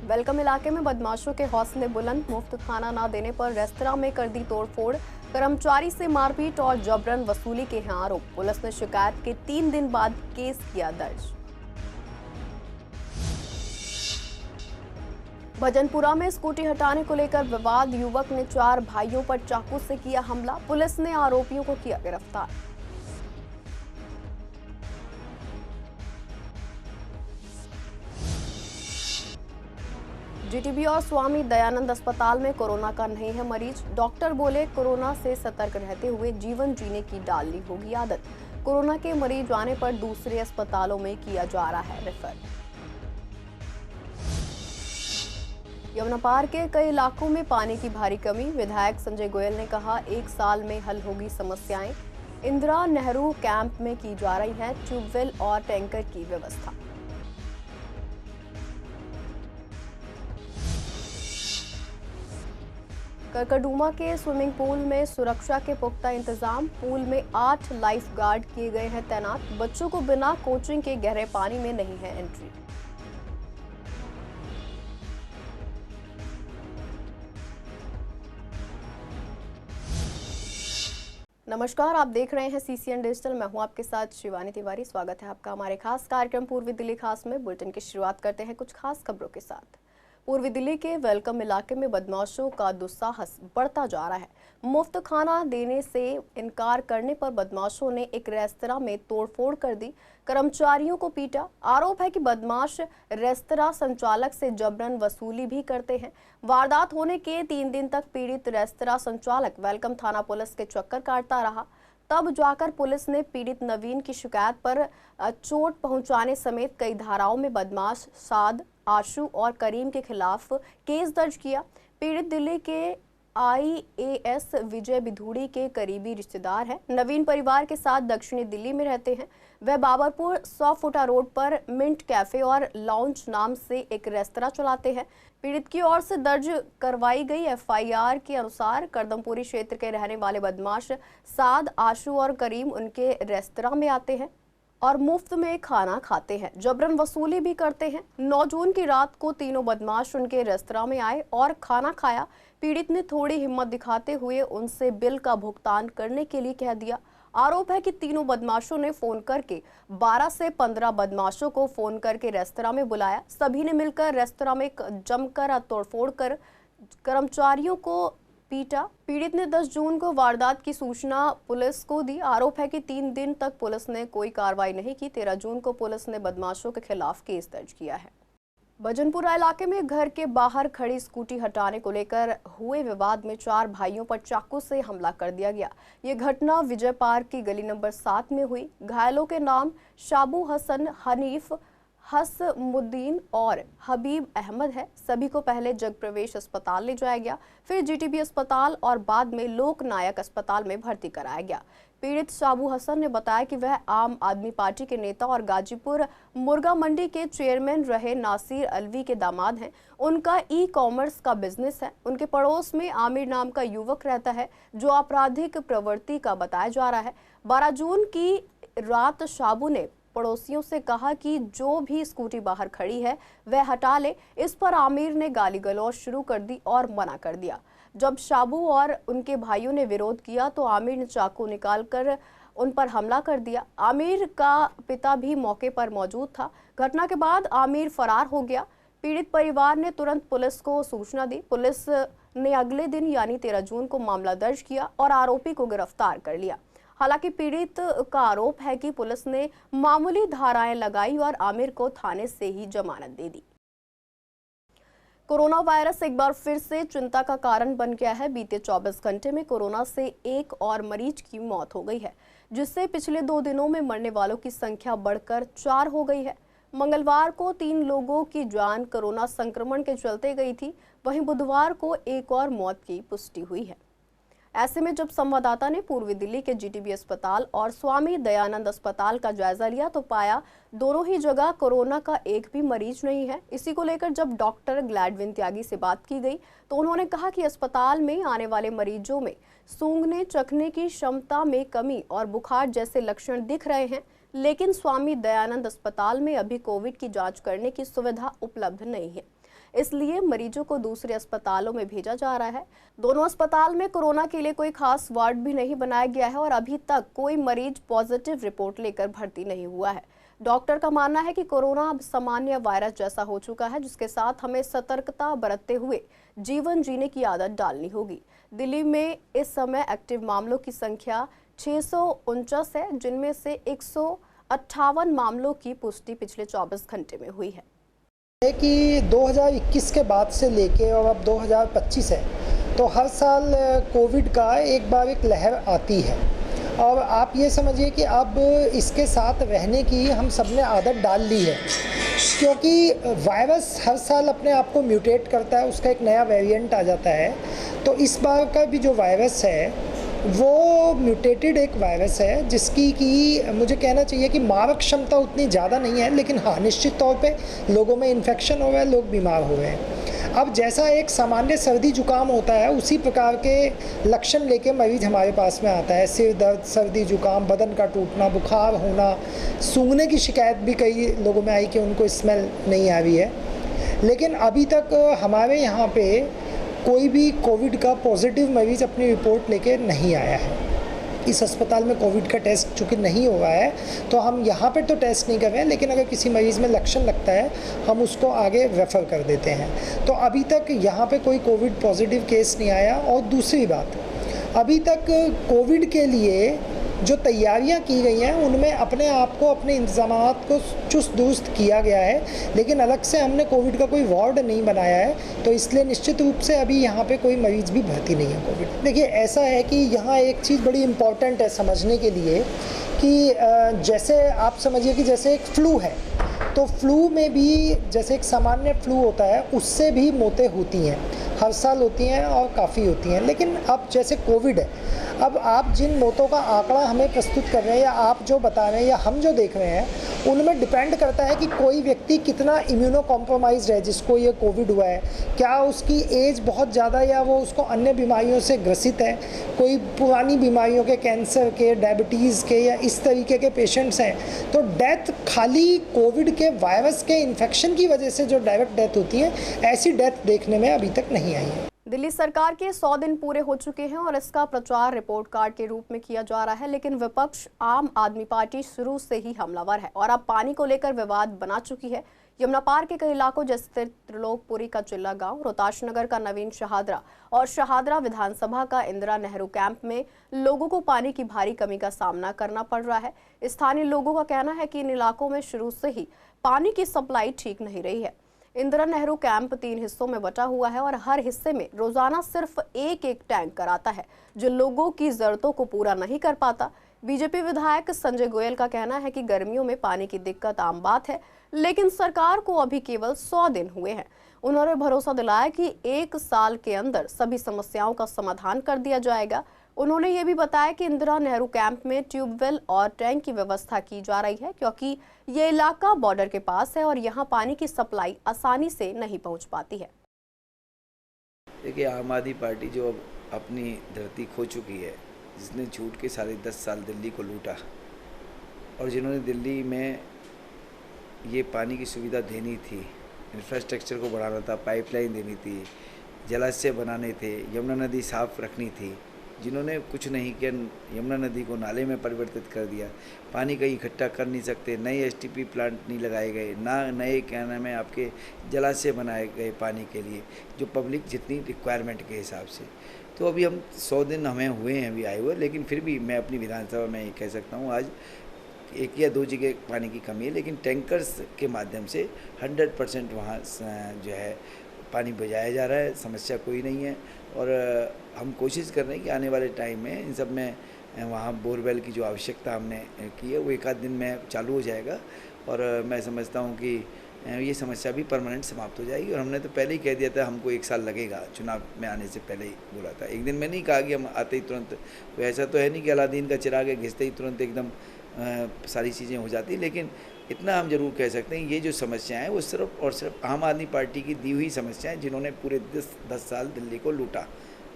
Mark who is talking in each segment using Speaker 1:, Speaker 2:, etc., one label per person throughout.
Speaker 1: Welcome इलाके में बदमाशों के हौसले बुलंद। मुफ्त खाना न देने पर रेस्तरां में कर दी तोड़फोड़। कर्मचारी से मारपीट और जबरन वसूली के हैं आरोप। पुलिस ने शिकायत के 3 दिन बाद केस किया दर्ज। भजनपुरा में स्कूटी हटाने को लेकर विवाद। युवक ने 4 भाइयों पर चाकू से किया हमला। पुलिस ने आरोपियों को किया गिरफ्तार। जीटीबी और स्वामी दयानंद अस्पताल में कोरोना का नहीं है मरीज। डॉक्टर बोले कोरोना से सतर्क रहते हुए जीवन जीने की डालनी होगी आदत। कोरोना के मरीज आने पर दूसरे अस्पतालों में किया जा रहा है रेफर। यमुना पार के कई इलाकों में पानी की भारी कमी। विधायक संजय गोयल ने कहा 1 साल में हल होगी समस्याएं। इंदिरा नेहरू कैंप में की जा रही है ट्यूबवेल और टैंकर की व्यवस्था। करकरडूमा के स्विमिंग पूल में सुरक्षा के पुख्ता इंतजाम। पूल में 8 लाइफ गार्ड किए गए हैं तैनात। बच्चों को बिना कोचिंग के गहरे पानी में नहीं है एंट्री। नमस्कार, आप देख रहे हैं सीसीएन डिजिटल। मैं हूं आपके साथ शिवानी तिवारी। स्वागत है आपका हमारे खास कार्यक्रम पूर्वी दिल्ली खास में। बुलेटिन की शुरुआत करते हैं कुछ खास खबरों के साथ। पूर्वी दिल्ली के वेलकम इलाके में बदमाशों का दुस्साहस बढ़ता जा रहा है। मुफ्त खाना देने से इनकार करने पर बदमाशों ने एक रेस्तरां में तोड़फोड़ कर दी। कर्मचारियों को पीटा। आरोप है कि बदमाश रेस्तरां संचालक से जबरन वसूली भी करते हैं। वारदात होने के 3 दिन तक पीड़ित रेस्तरां संचालक वेलकम थाना पुलिस के चक्कर काटता रहा। तब जाकर पुलिस ने पीड़ित नवीन की शिकायत पर चोट पहुंचाने समेत कई धाराओं में बदमाश साद, आशु और करीम के खिलाफ केस दर्ज किया। पीड़ित दिल्ली के आईएएस विजय बिधूड़ी के करीबी रिश्तेदार हैं। नवीन परिवार के साथ दक्षिणी दिल्ली में रहते हैं। वह बाबरपुर 100 फुटा रोड पर मिंट कैफे और लाउंज नाम से एक रेस्तरां चलाते हैं। पीड़ित की ओर से दर्ज करवाई गई एफआईआर के अनुसार करदमपुरी क्षेत्र के रहने वाले बदमाश साद, आशु और करीम उनके रेस्तरां में आते हैं और मुफ्त में खाना खाते हैं, जबरन वसूली भी करते हैं। 9 जून की रात को तीनों बदमाश उनके रेस्तरां में आए और खाना खाया। पीड़ित ने थोड़ी हिम्मत दिखाते हुए उनसे बिल का भुगतान करने के लिए कह दिया। आरोप है कि तीनों बदमाशों ने फोन करके 12 से 15 बदमाशों को फोन करके रेस्तरां में बुलाया। सभी ने मिलकर रेस्तरां में जमकर तोड़फोड़ कर कर्मचारियों को पीटा। पीड़ित ने 10 जून को वारदात की सूचना पुलिस को दी। आरोप है कि 3 दिन तक पुलिस ने कोई कार्रवाई नहीं की। 13 जून को पुलिस ने बदमाशों के खिलाफ केस दर्ज किया है। भजनपुरा इलाके में घर के बाहर खड़ी स्कूटी हटाने को लेकर हुए विवाद में 4 भाइयों पर चाकू से हमला कर दिया गया। ये घटना विजय पार्क की गली नंबर 7 में हुई। घायलों के नाम शाबू हसन, हनीफ, हसमुद्दीन और हबीब अहमद है। सभी को पहले जगप्रवेश अस्पताल ले जाया गया, फिर जीटीबी अस्पताल और बाद में लोकनायक अस्पताल में भर्ती कराया गया। पीड़ित शाबू हसन ने बताया कि वह आम आदमी पार्टी के नेता और गाजीपुर मुर्गा मंडी के चेयरमैन रहे नासिर अलवी के दामाद हैं। उनका ई-कॉमर्स का बिजनेस है। उनके पड़ोस में आमिर नाम का युवक रहता है जो आपराधिक प्रवृत्ति का बताया जा रहा है। 12 जून की रात शाबू ने पड़ोसियों से कहा कि जो भी स्कूटी बाहर खड़ी है वह हटा ले। इस पर आमिर ने गाली गलौज शुरू कर दी और मना कर दिया। जब शाबू और उनके भाइयों ने विरोध किया तो आमिर ने चाकू निकालकर उन पर हमला कर दिया। आमिर का पिता भी मौके पर मौजूद था। घटना के बाद आमिर फरार हो गया। पीड़ित परिवार ने तुरंत पुलिस को सूचना दी। पुलिस ने अगले दिन यानी 13 जून को मामला दर्ज किया और आरोपी को गिरफ्तार कर लिया। हालांकि पीड़ित का आरोप है कि पुलिस ने मामूली धाराएं लगाई और आमिर को थाने से ही जमानत दे दी। कोरोना वायरस एक बार फिर से चिंता का कारण बन गया है। बीते 24 घंटे में कोरोना से एक और मरीज की मौत हो गई है, जिससे पिछले 2 दिनों में मरने वालों की संख्या बढ़कर 4 हो गई है। मंगलवार को 3 लोगों की जान कोरोना संक्रमण के चलते गई थी। वहीं बुधवार को एक और मौत की पुष्टि हुई है। ऐसे में जब संवाददाता ने पूर्वी दिल्ली के जीटीबी अस्पताल और स्वामी दयानंद अस्पताल का जायजा लिया तो पाया दोनों ही जगह कोरोना का एक भी मरीज नहीं है। इसी को लेकर जब डॉक्टर ग्लैडविन त्यागी से बात की गई तो उन्होंने कहा कि अस्पताल में आने वाले मरीजों में सूंघने चखने की क्षमता में कमी और बुखार जैसे लक्षण दिख रहे हैं, लेकिन स्वामी दयानंद अस्पताल में अभी कोविड की जांच करने की सुविधा उपलब्ध नहीं है, इसलिए मरीजों को दूसरे अस्पतालों में भेजा जा रहा है। दोनों अस्पताल में कोरोना के लिए कोई खास वार्ड भी नहीं बनाया गया है और अभी तक कोई मरीज पॉजिटिव रिपोर्ट लेकर भर्ती नहीं हुआ है। डॉक्टर का मानना है कि कोरोना अब सामान्य वायरस जैसा हो चुका है, जिसके साथ हमें सतर्कता बरतते हुए जीवन जीने की आदत डालनी होगी। दिल्ली में इस समय एक्टिव मामलों की संख्या 649 है, जिनमें से 158 मामलों की पुष्टि पिछले 24 घंटे में हुई है
Speaker 2: कि 2021 के बाद से लेके और अब 2025 है, तो हर साल कोविड का एक बार एक लहर आती है और आप ये समझिए कि अब इसके साथ रहने की हम सब ने आदत डाल ली है, क्योंकि वायरस हर साल अपने आप को म्यूटेट करता है, उसका एक नया वेरिएंट आ जाता है। तो इस बार का भी जो वायरस है वो म्यूटेटेड एक वायरस है, जिसकी कि मुझे कहना चाहिए कि मारक क्षमता उतनी ज़्यादा नहीं है, लेकिन हाँ निश्चित तौर पे लोगों में इन्फेक्शन हो रहा है, लोग बीमार हो रहे हैं। अब जैसा एक सामान्य सर्दी जुकाम होता है, उसी प्रकार के लक्षण लेके मरीज हमारे पास में आता है। सिर दर्द, सर्दी जुकाम, बदन का टूटना, बुखार होना, सूंघने की शिकायत भी कई लोगों में आई कि उनको स्मेल नहीं आ रही है। लेकिन अभी तक हमारे यहाँ पे कोई भी कोविड का पॉजिटिव मरीज़ अपनी रिपोर्ट लेके नहीं आया है। इस अस्पताल में कोविड का टेस्ट चूँकि नहीं हुआ है, तो हम यहाँ पे तो टेस्ट नहीं कर रहे हैं, लेकिन अगर किसी मरीज़ में लक्षण लगता है हम उसको आगे रेफ़र कर देते हैं। तो अभी तक यहाँ पे कोई कोविड पॉजिटिव केस नहीं आया। और दूसरी बात, अभी तक कोविड के लिए जो तैयारियां की गई हैं उनमें अपने आप को, अपने इंतज़ामात को चुस्त दुरुस्त किया गया है, लेकिन अलग से हमने कोविड का कोई वार्ड नहीं बनाया है, तो इसलिए निश्चित रूप से अभी यहाँ पे कोई मरीज़ भी भर्ती नहीं है कोविड। देखिए ऐसा है कि यहाँ एक चीज़ बड़ी इम्पॉर्टेंट है समझने के लिए कि जैसे आप समझिए कि जैसे एक फ्लू है, तो फ्लू में भी जैसे एक सामान्य फ्लू होता है उससे भी मौतें होती हैं, हर साल होती हैं और काफ़ी होती हैं। लेकिन अब जैसे कोविड है, अब आप जिन मौतों का आंकड़ा हमें प्रस्तुत कर रहे हैं या आप जो बता रहे हैं या हम जो देख रहे हैं, उनमें डिपेंड करता है कि कोई व्यक्ति कितना इम्यूनो कॉम्प्रोमाइज्ड है जिसको ये कोविड हुआ है, क्या उसकी एज बहुत ज़्यादा या वो उसको अन्य बीमारियों से ग्रसित है, कोई पुरानी बीमारियों के, कैंसर के, डायबिटीज़ के या इस तरीके के पेशेंट्स हैं। तो डेथ खाली कोविड के वायरस के इन्फेक्शन की वजह से जो डायरेक्ट डेथ होती है, ऐसी डेथ देखने में अभी तक नहीं आई है।
Speaker 1: दिल्ली सरकार के 100 दिन पूरे हो चुके हैं और इसका प्रचार रिपोर्ट कार्ड के रूप में किया जा रहा है, लेकिन विपक्ष आम आदमी पार्टी शुरू से ही हमलावर है और अब पानी को लेकर विवाद बना चुकी है। यमुना पार के कई इलाकों जैसे त्रिलोकपुरी का चिल्ला गांव, रोहताश नगर का नवीन शहादरा और शहादरा विधानसभा का इंदिरा नेहरू कैंप में लोगों को पानी की भारी कमी का सामना करना पड़ रहा है। स्थानीय लोगों का कहना है कि इन इलाकों में शुरू से ही पानी की सप्लाई ठीक नहीं रही है। इंदिरा नेहरू कैंप 3 हिस्सों में बटा हुआ है और हर हिस्से में रोजाना सिर्फ एक टैंकर आता है, जो लोगों की जरूरतों को पूरा नहीं कर पाता। बीजेपी विधायक संजय गोयल का कहना है कि गर्मियों में पानी की दिक्कत आम बात है, लेकिन सरकार को अभी केवल 100 दिन हुए हैं। उन्होंने भरोसा दिलाया कि 1 साल के अंदर सभी समस्याओं का समाधान कर दिया जाएगा। उन्होंने ये भी बताया कि इंदिरा नेहरू कैंप में ट्यूबवेल और टैंक की व्यवस्था की जा रही है, क्योंकि ये इलाका बॉर्डर के पास है और यहाँ पानी की सप्लाई आसानी से नहीं पहुँच पाती है।
Speaker 3: देखिए, आम आदमी पार्टी जो अब अपनी धरती खो चुकी है, जिसने झूठ के सारे 10 साल दिल्ली को लूटा और जिन्होंने दिल्ली में ये पानी की सुविधा देनी थी, इंफ्रास्ट्रक्चर को बढ़ाना था, पाइपलाइन देनी थी, जलाशय बनाने थे, यमुना नदी साफ रखनी थी, जिन्होंने कुछ नहीं किया, यमुना नदी को नाले में परिवर्तित कर दिया, पानी कहीं इकट्ठा कर नहीं सकते, नए एसटीपी प्लांट नहीं लगाए गए, ना नए क्या नाम है आपके जलाशय बनाए गए पानी के लिए, जो पब्लिक जितनी रिक्वायरमेंट के हिसाब से। तो अभी हम 100 दिन हमें हुए हैं अभी आए हुए, लेकिन फिर भी मैं अपनी विधानसभा में ये कह सकता हूँ, आज 1 या 2 जगह पानी की कमी है, लेकिन टैंकर्स के माध्यम से 100% वहाँ जो है पानी बजाया जा रहा है, समस्या कोई नहीं है। और हम कोशिश कर रहे हैं कि आने वाले टाइम में इन सब में वहाँ बोरवेल की जो आवश्यकता हमने की है वो 1 आध दिन में चालू हो जाएगा और मैं समझता हूँ कि ये समस्या भी परमानेंट समाप्त हो जाएगी। और हमने तो पहले ही कह दिया था हमको 1 साल लगेगा, चुनाव में आने से पहले ही बोला था। एक दिन में नहीं कहा कि हम आते ही तुरंत, ऐसा तो है नहीं कि अलादीन का चिराग घिसते ही तुरंत एकदम सारी चीज़ें हो जाती, लेकिन इतना हम जरूर कह सकते हैं ये जो समस्याएं हैं वो सिर्फ और सिर्फ आम आदमी पार्टी की दी हुई समस्याएं, जिन्होंने पूरे 10 साल दिल्ली को लूटा,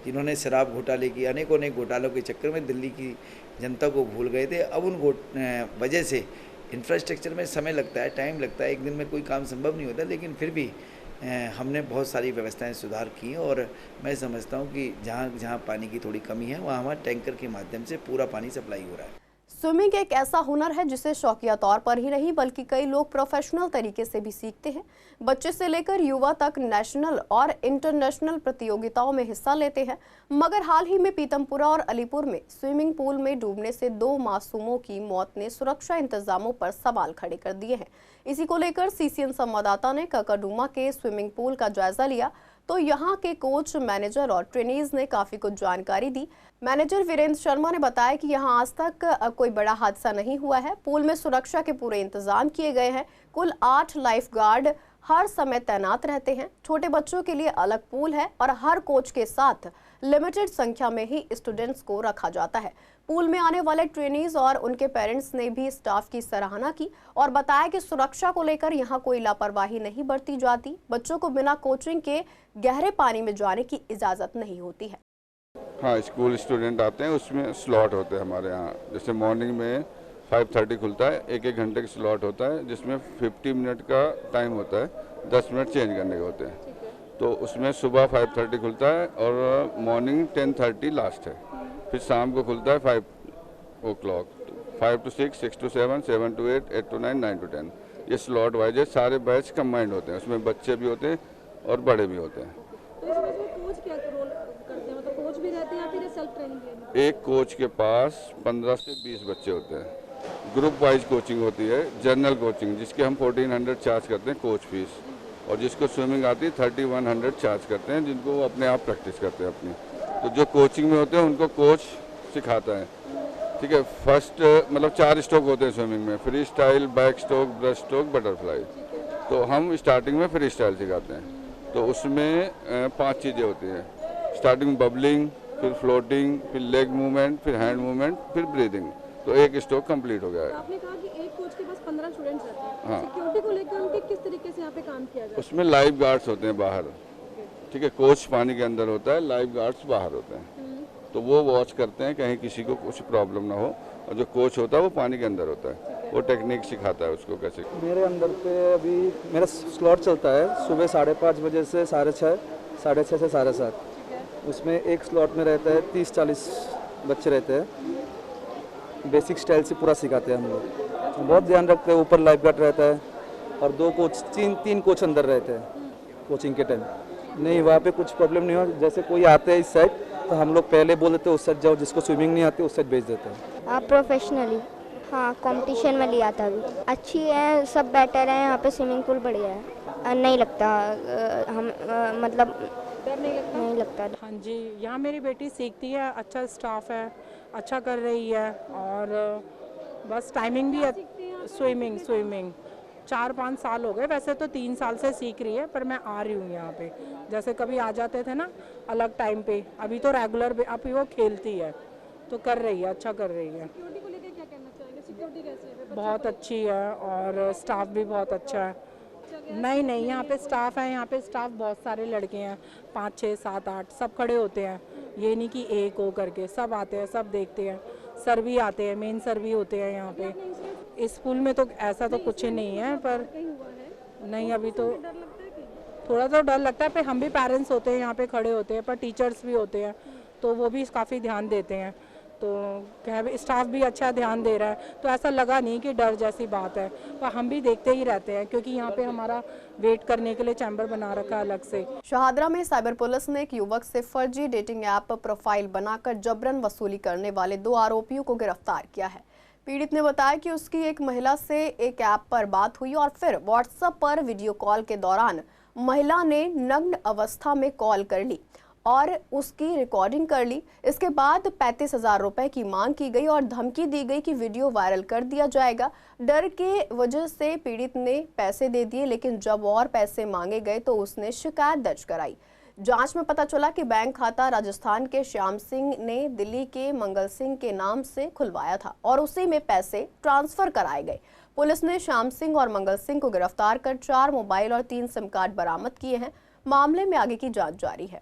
Speaker 3: जिन्होंने शराब घोटाले की, अनेक घोटालों के चक्कर में दिल्ली की जनता को भूल गए थे। अब उन वजह से इंफ्रास्ट्रक्चर में समय लगता है, टाइम लगता है, एक दिन में कोई काम संभव नहीं होता, लेकिन फिर भी हमने बहुत सारी व्यवस्थाएं सुधार की हैं और मैं समझता हूं कि जहां जहां पानी की थोड़ी कमी है वहां टैंकर के माध्यम से पूरा पानी सप्लाई हो रहा है।
Speaker 1: स्विमिंग एक ऐसा हुनर है जिसे शौकिया तौर पर ही नहीं बल्कि कई लोग प्रोफेशनल तरीके से भी सीखते हैं। बच्चे से लेकर युवा तक नेशनल और इंटरनेशनल प्रतियोगिताओं में हिस्सा लेते हैं। मगर हाल ही में पीतमपुरा और अलीपुर में स्विमिंग पूल में डूबने से 2 मासूमों की मौत ने सुरक्षा इंतजामों पर सवाल खड़े कर दिए हैं। इसी को लेकर सीसीएन संवाददाता ने ककरडुमा के स्विमिंग पूल का जायजा लिया तो यहाँ के कोच, मैनेजर और ट्रेनीज ने काफी कुछ जानकारी दी। मैनेजर वीरेंद्र शर्मा ने बताया कि यहाँ आज तक कोई बड़ा हादसा नहीं हुआ है। पूल में सुरक्षा के पूरे इंतजाम किए गए हैं। कुल 8 लाइफ गार्ड हर समय तैनात रहते हैं। छोटे बच्चों के लिए अलग पूल है और हर कोच के साथ लिमिटेड संख्या में ही स्टूडेंट्स को रखा जाता है। पूल में आने वाले ट्रेनीज और उनके पेरेंट्स ने भी स्टाफ की सराहना की और बताया कि सुरक्षा को लेकर यहाँ कोई लापरवाही नहीं बरती जाती। बच्चों को बिना कोचिंग के गहरे पानी में जाने की इजाजत नहीं होती है।
Speaker 4: हाँ, स्कूल स्टूडेंट आते हैं, उसमें स्लॉट होते हैं हमारे यहाँ। जैसे मॉर्निंग में 5:30 खुलता है, 1-1 घंटे का स्लॉट होता है जिसमें 50 मिनट का टाइम होता है, 10 मिनट चेंज करने के होते हैं। तो उसमें सुबह 5:30 खुलता है और मॉर्निंग 10:30 लास्ट है। फिर शाम को खुलता है 5 o'clock, 5 to 6, 6 to 7, 7 to 8, 8 to 9, 9 to 10। ये स्लॉट वाइज है, सारे बैच कंबाइंड होते हैं, उसमें बच्चे भी होते हैं और बड़े भी होते हैं।
Speaker 5: तो इसमें कोच क्या रोल करते हैं, मतलब कोच भी रहते हैं या फिर सेल्फ ट्रेनिंग लेनी?
Speaker 4: एक कोच के पास 15 से 20 बच्चे होते हैं। ग्रुप वाइज कोचिंग होती है, जनरल कोचिंग जिसके हम 1400 चार्ज करते हैं कोच फीस, और जिसको स्विमिंग आती है 3100 चार्ज करते हैं, जिनको वो अपने आप प्रैक्टिस करते हैं अपनी। तो जो कोचिंग में होते हैं उनको कोच सिखाता है, ठीक है। फर्स्ट मतलब 4 स्ट्रोक होते हैं स्विमिंग में, free style, back stroke, breast stroke, butterfly. तो हम स्टार्टिंग में फ्री स्टाइल सिखाते हैं। तो उसमें 5 चीज़ें होती हैं, स्टार्टिंग बबलिंग, फिर फ्लोटिंग, फिर लेग मूवमेंट, फिर हैंड मूवमेंट, फिर ब्रीदिंग। तो एक स्ट्रोक कंप्लीट हो गया है।
Speaker 5: आपने कहा कि एक कोच के पास 15 स्टूडेंट्स रहते हैं।
Speaker 4: हाँ।
Speaker 5: सिक्योरिटी को लेकर उनके किस तरीके से यहाँ पे काम किया जाए?
Speaker 4: उसमें लाइफ गार्ड्स होते हैं बाहर, ठीक है। कोच पानी के अंदर होता है, लाइफ गार्ड्स बाहर होते हैं। तो वो वॉच करते हैं कहीं किसी को कुछ प्रॉब्लम ना हो, और जो कोच होता है वो पानी के अंदर होता है, वो टेक्निक सिखाता है उसको कैसे।
Speaker 6: मेरे अंदर पे अभी मेरा स्लॉट चलता है सुबह 5:30 बजे से 6:30, 6:30 से 7:30। उसमें एक स्लॉट में रहता है 30-40 बच्चे रहते हैं। बेसिक स्टाइल से पूरा सिखाते हैं हम लोग, बहुत ध्यान रखते हैं। ऊपर लाइफ गार्ड रहता है और 2 कोच, 3 कोच अंदर रहते हैं कोचिंग के टाइम। नहीं, वहाँ पे कुछ प्रॉब्लम नहीं हो। जैसे कोई आते हैं इस साइड तो हम लोग पहले बोल देते हैं उस साइड जाओ, जिसको स्विमिंग नहीं आती उस साइड भेज देते हैं।
Speaker 7: आप प्रोफेशनली? हाँ, कंपटीशन में लिया था अभी। अच्छी है, सब बेटर है यहाँ पे। स्विमिंग पूल बढ़िया है, नहीं लगता हम मतलब
Speaker 5: डर नहीं लगता?
Speaker 7: नहीं लगता।
Speaker 8: हाँ जी, यहाँ मेरी बेटी सीखती है, अच्छा स्टाफ है, अच्छा कर रही है, और बस टाइमिंग भी स्विमिंग 4-5 साल हो गए। वैसे तो 3 साल से सीख रही है, पर मैं आ रही हूँ यहाँ पे। जैसे कभी आ जाते थे ना अलग टाइम पे, अभी तो रेगुलर अभी वो खेलती है, तो कर रही है, अच्छा कर रही है।
Speaker 5: सिक्योरिटी को लेकर क्या कहना चाहेंगे? सिक्योरिटी कैसी है?
Speaker 8: बहुत अच्छी है और स्टाफ भी बहुत अच्छा है। नहीं, यहाँ पे स्टाफ है, यहाँ पे स्टाफ बहुत सारे लड़के हैं, 5, 6, 7, 8 सब खड़े होते हैं। ये नहीं कि एक हो करके, सब आते हैं, सब देखते हैं। सर भी आते हैं, मेन सर भी होते हैं यहाँ पे। इस स्कूल में तो ऐसा तो कुछ नहीं है, पर नहीं अभी तो थोड़ा तो डर लगता है। पर हम भी पेरेंट्स होते हैं, यहाँ पे खड़े होते हैं, पर टीचर्स भी होते हैं तो वो भी काफ़ी ध्यान देते हैं। तो क्या स्टाफ भी अच्छा ध्यान दे रहा है, तो ऐसा लगा नहीं कि डर जैसी बात है। पर हम भी देखते ही रहते हैं क्योंकि यहाँ पे हमारा वेट करने के लिए चैम्बर बना रखा है अलग से।
Speaker 1: शाहदरा में साइबर पुलिस ने एक युवक से फर्जी डेटिंग ऐप प्रोफाइल बनाकर जबरन वसूली करने वाले 2 आरोपियों को गिरफ्तार किया है। पीड़ित ने बताया कि उसकी एक महिला से एक ऐप पर बात हुई और फिर व्हाट्सएप पर वीडियो कॉल के दौरान महिला ने नग्न अवस्था में कॉल कर ली और उसकी रिकॉर्डिंग कर ली। इसके बाद 35,000 रुपए की मांग की गई और धमकी दी गई कि वीडियो वायरल कर दिया जाएगा। डर के वजह से पीड़ित ने पैसे दे दिए, लेकिन जब और पैसे मांगे गए तो उसने शिकायत दर्ज कराई। जांच में पता चला कि बैंक खाता राजस्थान के श्याम सिंह ने दिल्ली के मंगल सिंह के नाम से खुलवाया था और उसी में पैसे ट्रांसफर कराए गए। पुलिस ने श्याम सिंह और मंगल सिंह को गिरफ्तार कर 4 मोबाइल और 3 सिम कार्ड बरामद किए हैं। मामले में आगे की जाँच जारी है।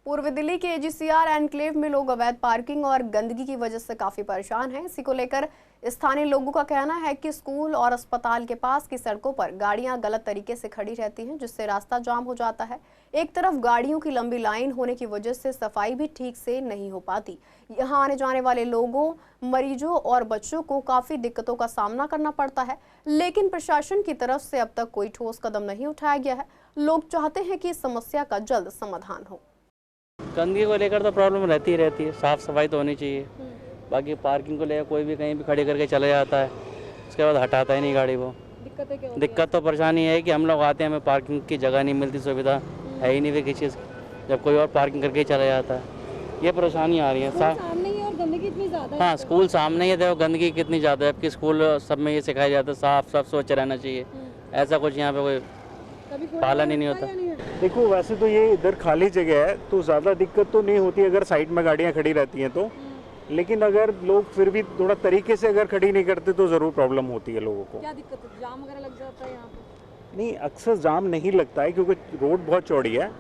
Speaker 1: पूर्व दिल्ली के AGCR एनक्लेव में लोग अवैध पार्किंग और गंदगी की वजह से काफी परेशान हैं। इसी को लेकर स्थानीय लोगों का कहना है कि स्कूल और अस्पताल के पास की सड़कों पर गाड़ियां गलत तरीके से खड़ी रहती हैं, जिससे रास्ता जाम हो जाता है। एक तरफ गाड़ियों की लंबी लाइन होने की वजह से सफाई भी ठीक से नहीं हो पाती। यहाँ आने जाने वाले लोगों, मरीजों और बच्चों को काफी दिक्कतों का सामना करना पड़ता है, लेकिन प्रशासन की तरफ से अब तक कोई ठोस कदम नहीं उठाया गया है। लोग चाहते हैं कि इस समस्या का जल्द समाधान हो।
Speaker 9: गंदगी को लेकर तो प्रॉब्लम रहती है, साफ़ सफाई तो होनी चाहिए। बाकी पार्किंग को लेकर कोई भी कहीं भी खड़ी करके चले जाता है, उसके बाद हटाता ही नहीं गाड़ी वो। दिक्कत तो परेशानी है कि हम लोग आते हैं, हमें पार्किंग की जगह नहीं मिलती, सुविधा है ही नहीं फिर किसी चीज़ की, जब कोई और पार्किंग करके चला जाता है, ये परेशानी आ रही है।
Speaker 5: सामने ही और गंदगी इतनी ज़्यादा है।
Speaker 9: हाँ, स्कूल सामने ही है, देखो गंदगी कितनी ज़्यादा है। जबकि स्कूल सब में ये सिखाया जाता है साफ स्वच्छ रहना चाहिए, ऐसा कुछ यहाँ पे कोई पालन ही नहीं होता।
Speaker 10: देखो वैसे तो ये इधर खाली जगह है तो ज़्यादा दिक्कत तो नहीं होती अगर साइड में गाड़ियाँ खड़ी रहती हैं तो, लेकिन अगर लोग फिर भी थोड़ा तरीके से अगर खड़ी नहीं करते तो ज़रूर प्रॉब्लम होती है लोगों को।
Speaker 5: क्या दिक्कत है? जाम वगैरह लग जाता है यहाँ पे?
Speaker 10: नहीं, अक्सर जाम नहीं लगता है क्योंकि रोड बहुत चौड़ी है,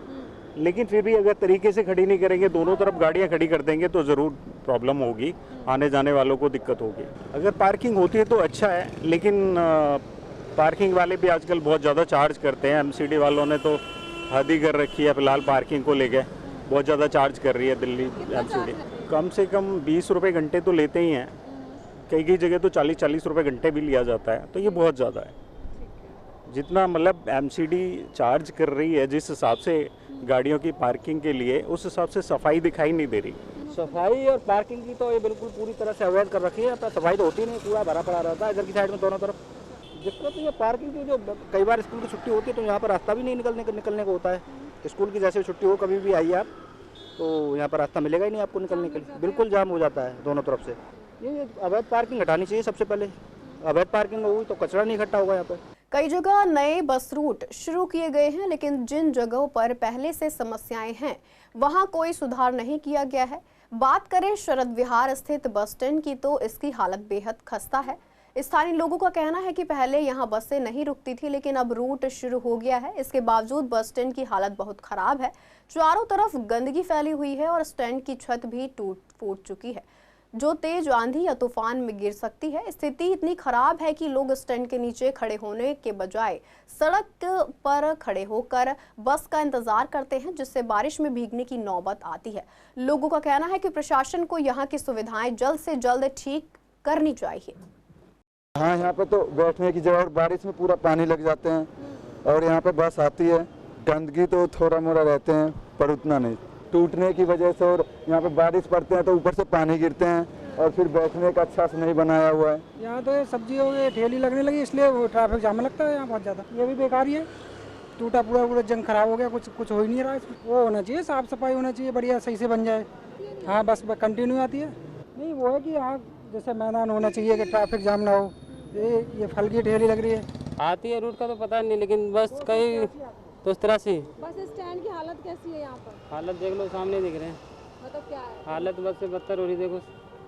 Speaker 10: लेकिन फिर भी अगर तरीके से खड़ी नहीं करेंगे, दोनों तरफ गाड़ियाँ खड़ी कर देंगे तो ज़रूर प्रॉब्लम होगी, आने जाने वालों को दिक्कत होगी। अगर पार्किंग होती है तो अच्छा है, लेकिन पार्किंग वाले भी आजकल बहुत ज़्यादा चार्ज करते हैं। MCD वालों ने तो हद ही कर रखी है फिलहाल पार्किंग को लेके, बहुत ज़्यादा चार्ज कर रही है दिल्ली MCD। कम से कम 20 रुपये घंटे तो लेते ही हैं, कई कई जगह तो 40-40 रुपये घंटे भी लिया जाता है, तो ये बहुत ज़्यादा है। जितना मतलब MCD चार्ज कर रही है जिस हिसाब से गाड़ियों की पार्किंग के लिए, उस हिसाब से सफाई दिखाई नहीं दे रही।
Speaker 9: सफाई और पार्किंग की तो ये बिल्कुल पूरी तरह से अवैध कर रखी है, सफाई तो होती नहीं, पूरा भरा पड़ा रहता है इधर की साइड में दोनों तरफ। दिक्कत तो ये पार्किंग की, जो कई बार स्कूल की छुट्टी होती है तो यहाँ पर रास्ता भी नहीं निकलने को होता है। स्कूल की जैसे छुट्टी हो, कभी भी आइए आप तो यहाँ पर रास्ता मिलेगा ही नहीं आपको निकलने के लिए, बिल्कुल जाम हो जाता है दोनों तरफ से। ये अवैध पार्किंग हटानी चाहिए सबसे पहले, अवैध पार्किंग होगी तो कचरा नहीं इकट्ठा होगा यहाँ पर।
Speaker 1: कई जगह नए बस रूट शुरू किए गए हैं, लेकिन जिन जगहों पर पहले से समस्याएं हैं वहां कोई सुधार नहीं किया गया है। बात करें शरद विहार स्थित बस स्टैंड की तो इसकी हालत बेहद खस्ता है। स्थानीय लोगों का कहना है कि पहले यहां बसें नहीं रुकती थी, लेकिन अब रूट शुरू हो गया है। इसके बावजूद बस स्टैंड की हालत बहुत खराब है। चारों तरफ गंदगी फैली हुई है और स्टैंड की छत भी टूट फूट चुकी है, जो तेज आंधी या तूफान में गिर सकती है। स्थिति इतनी खराब है कि लोग स्टैंड के नीचे खड़े होने के बजाय सड़क पर खड़े होकर बस का इंतजार करते हैं, जिससे बारिश में भीगने की नौबत आती है। लोगों का कहना है कि प्रशासन को यहाँ की सुविधाएं जल्द से जल्द ठीक करनी चाहिए।
Speaker 11: हाँ, यहाँ पे तो बैठने की जगह, बारिश में पूरा पानी लग जाते हैं और यहाँ पे बस आती है, गंदगी तो थोड़ा मोड़ा रहते हैं पर उतना नहीं, टूटने की वजह से। और यहाँ पे बारिश पड़ते हैं तो ऊपर से पानी गिरते हैं और फिर बैठने का अच्छा से नहीं बनाया हुआ है।
Speaker 12: यहाँ तो सब्जियों की ठेली लगने लगी, इसलिए वो ट्रैफिक जाम लगता है यहाँ बहुत ज़्यादा। ये भी बेकार ही है, टूटा पूरा जंग खराब हो गया, कुछ हो ही नहीं रहा इसमें। वो होना चाहिए, साफ़ सफाई होना चाहिए, बढ़िया सही से बन जाए। हाँ, बस कंटिन्यू आती है। नहीं, वो है कि यहाँ जैसे मैदान होना चाहिए कि ट्रैफिक जाम ना हो। ये फल की ठेली लग रही है,
Speaker 9: आती है, रूट का तो पता नहीं, लेकिन बस कई तो इस तरह से।
Speaker 5: बस स्टैंड की हालत कैसी है यहाँ पर?
Speaker 9: हालत देख लो, सामने दिख रहे हैं,
Speaker 5: मतलब क्या है
Speaker 9: हालत बस से बदतर हो रही। देखो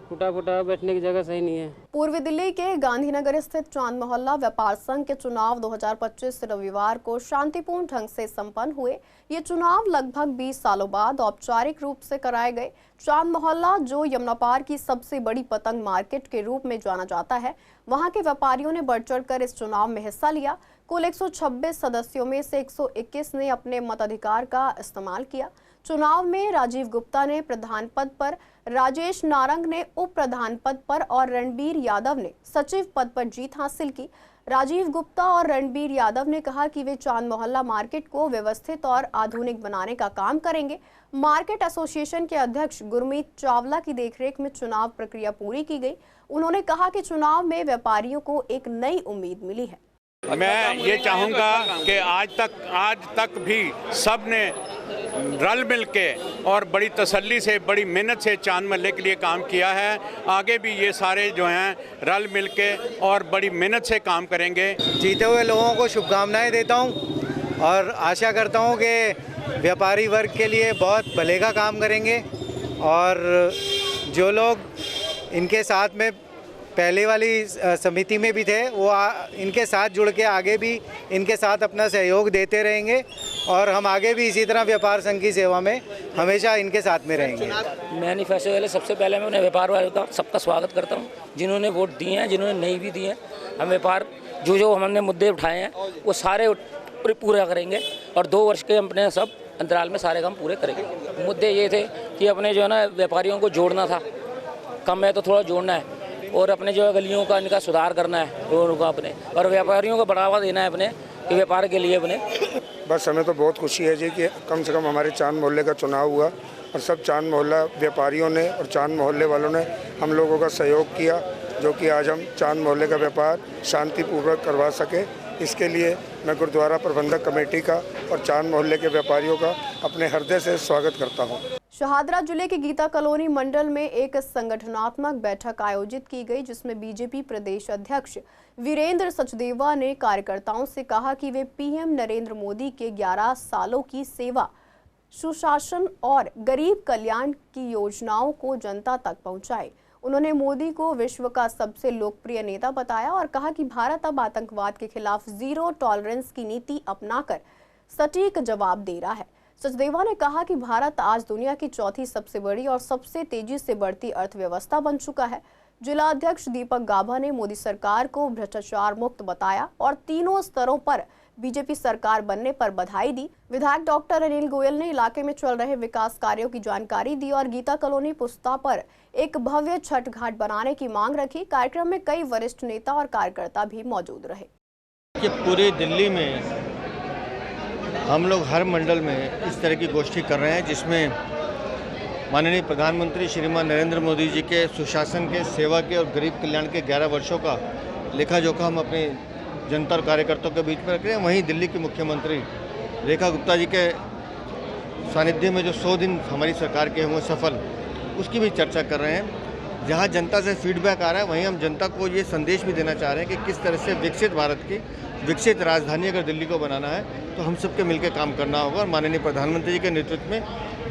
Speaker 9: टूटा फूटा, बैठने की जगह सही नहीं है।
Speaker 1: पूर्वी दिल्ली के गांधीनगर स्थित चांद मोहल्ला व्यापार संघ के चुनाव 2025 रविवार को शांतिपूर्ण ढंग से संपन्न हुए। ये चुनाव लगभग 20 सालों बाद औपचारिक रूप से कराए गए। चांद मोहल्ला, जो यमुना पार की सबसे बड़ी पतंग मार्केट के रूप में जाना जाता है, वहां के व्यापारियों ने बढ़ चढ़कर इस चुनाव में हिस्सा लिया। कुल 126 सदस्यों में से 121 ने अपने मताधिकार का इस्तेमाल किया। चुनाव में राजीव गुप्ता ने प्रधान पद पर, राजेश नारंग ने उप प्रधान पद पर और रणबीर यादव ने सचिव पद पर जीत हासिल की। राजीव गुप्ता और रणबीर यादव ने कहा कि वे चांद मोहल्ला मार्केट को व्यवस्थित और आधुनिक बनाने का काम करेंगे। मार्केट एसोसिएशन के अध्यक्ष गुरमीत चावला की देखरेख में चुनाव प्रक्रिया पूरी की गई। उन्होंने कहा कि चुनाव में व्यापारियों को एक नई उम्मीद मिली है।
Speaker 13: मैं ये चाहूँगा कि आज तक भी सब ने रल मिल के और बड़ी तसल्ली से, बड़ी मेहनत से चांद मेले के लिए काम किया है। आगे भी ये सारे जो हैं रल मिल के और बड़ी मेहनत से काम करेंगे।
Speaker 14: जीते हुए लोगों को शुभकामनाएं देता हूं और आशा करता हूं कि व्यापारी वर्ग के लिए बहुत भले का काम करेंगे और जो लोग इनके साथ में पहले वाली समिति में भी थे वो इनके साथ जुड़ के आगे भी इनके साथ अपना सहयोग देते रहेंगे और हम आगे भी इसी तरह व्यापार संघ की सेवा में हमेशा इनके साथ में रहेंगे।
Speaker 15: मैनिफेस्टो वाले सबसे पहले मैं उन्हें व्यापार वालों का सबका स्वागत करता हूँ, जिन्होंने वोट दिए हैं, जिन्होंने नहीं भी दिए हैं। हम व्यापार जो हमने मुद्दे उठाए हैं वो सारे पूरा करेंगे और 2 वर्ष के अपने सब अंतराल में सारे काम पूरे करेंगे। मुद्दे ये थे कि अपने जो है ना व्यापारियों को जोड़ना था, कम है तो थोड़ा जोड़ना है, और अपने जो गलियों का इनका सुधार करना है रोडों का अपने, और व्यापारियों को बढ़ावा देना है अपने कि व्यापार के लिए अपने।
Speaker 16: बस हमें तो बहुत खुशी है जी कि कम से कम हमारे चांद मोहल्ले का चुनाव हुआ और सब चांद मोहल्ला व्यापारियों ने और चांद मोहल्ले वालों ने हम लोगों का सहयोग किया, जो कि आज हम चांद मोहल्ले का व्यापार शांतिपूर्वक करवा सके। इसके लिए मैं गुरुद्वारा प्रबंधक कमेटी का और चांद मोहल्ले के व्यापारियों का अपने हृदय से स्वागत करता हूँ।
Speaker 1: शहादरा जिले के गीता कॉलोनी मंडल में एक संगठनात्मक बैठक आयोजित की गई, जिसमें बीजेपी प्रदेश अध्यक्ष वीरेंद्र सचदेवा ने कार्यकर्ताओं से कहा कि वे पीएम नरेंद्र मोदी के 11 सालों की सेवा, सुशासन और गरीब कल्याण की योजनाओं को जनता तक पहुंचाए। उन्होंने मोदी को विश्व का सबसे लोकप्रिय नेता बताया और कहा कि भारत अब आतंकवाद के खिलाफ जीरो टॉलरेंस की नीति अपनाकर सटीक जवाब दे रहा है। सचदेवा ने कहा कि भारत आज दुनिया की चौथी सबसे बड़ी और सबसे तेजी से बढ़ती अर्थव्यवस्था बन चुका है। जिला अध्यक्ष दीपक गाभा ने मोदी सरकार को भ्रष्टाचार मुक्त बताया और तीनों स्तरों पर बीजेपी सरकार बनने पर बधाई दी। विधायक डॉक्टर अनिल गोयल ने इलाके में चल रहे विकास कार्यों की जानकारी दी और गीता कॉलोनी पुस्ता पर एक भव्य छठ घाट बनाने की मांग रखी। कार्यक्रम में कई वरिष्ठ नेता और कार्यकर्ता भी मौजूद रहे।
Speaker 17: कि पूरी दिल्ली में हम लोग हर मंडल में इस तरह की गोष्ठी कर रहे हैं, जिसमें माननीय प्रधानमंत्री श्रीमान नरेंद्र मोदी जी के सुशासन के, सेवा के और गरीब कल्याण के 11 वर्षों का लेखा जोखा हम अपने जनता और कार्यकर्ताओं के बीच में रख रहे हैं। वहीं दिल्ली की मुख्यमंत्री रेखा गुप्ता जी के सानिध्य में जो 100 दिन हमारी सरकार के हुए सफल, उसकी भी चर्चा कर रहे हैं। जहां जनता से फीडबैक आ रहा है, वहीं हम जनता को ये संदेश भी देना चाह रहे हैं कि किस तरह से विकसित भारत की विकसित राजधानी अगर दिल्ली को बनाना है तो हम सबके मिलकर काम करना होगा। और माननीय प्रधानमंत्री जी के नेतृत्व में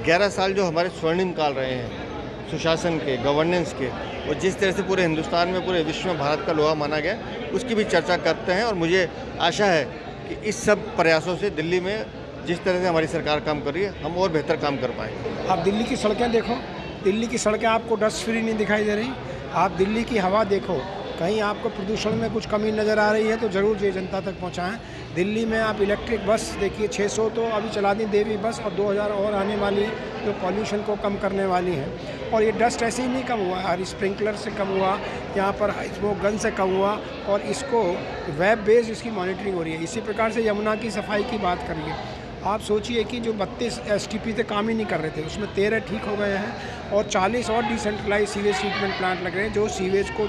Speaker 17: 11 साल जो हमारे स्वर्णिम काल रहे हैं सुशासन के, गवर्नेंस के, और जिस तरह से पूरे हिंदुस्तान में, पूरे विश्व में भारत का लोहा माना गया, उसकी भी चर्चा करते हैं। और मुझे आशा है कि इस सब प्रयासों से दिल्ली में जिस तरह से हमारी सरकार काम कर रही है, हम और बेहतर काम कर पाएंगे।
Speaker 12: आप दिल्ली की सड़कें देखो, दिल्ली की सड़कें आपको डस्ट फ्री नहीं दिखाई दे रही। आप दिल्ली की हवा देखो, कहीं आपको प्रदूषण में कुछ कमी नज़र आ रही है तो ज़रूर ये जनता तक पहुँचाएँ। दिल्ली में आप इलेक्ट्रिक बस देखिए, 600 तो अभी चला दी देवी बस, और 2000 और आने वाली जो पॉल्यूशन को कम करने वाली हैं। और ये डस्ट ऐसे ही नहीं कम हुआ, हर स्प्रिंकलर से कम हुआ, यहाँ पर स्मोक गन से कम हुआ, और इसको वेब बेस्ड इसकी मॉनिटरिंग हो रही है। इसी प्रकार से यमुना की सफाई की बात करिए, आप सोचिए कि जो 32 STP थे काम ही नहीं कर रहे थे, उसमें 13 ठीक हो गए हैं और 40 और डिसेंट्रलाइज सीवेज ट्रीटमेंट प्लांट लग रहे हैं जो सीवेज को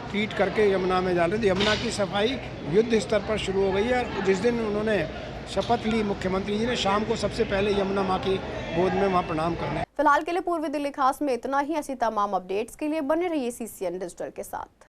Speaker 12: ट्रीट करके यमुना में डाल रहे थे। यमुना की सफाई युद्ध स्तर पर शुरू हो गई है। जिस दिन उन्होंने शपथ ली मुख्यमंत्री जी ने, शाम को सबसे पहले यमुना माँ की गोद में वहाँ प्रणाम करने।
Speaker 1: फिलहाल के लिए पूर्वी दिल्ली खास में इतना ही। ऐसी तमाम अपडेट्स के लिए बने रहिए CCN डिजिटल के साथ।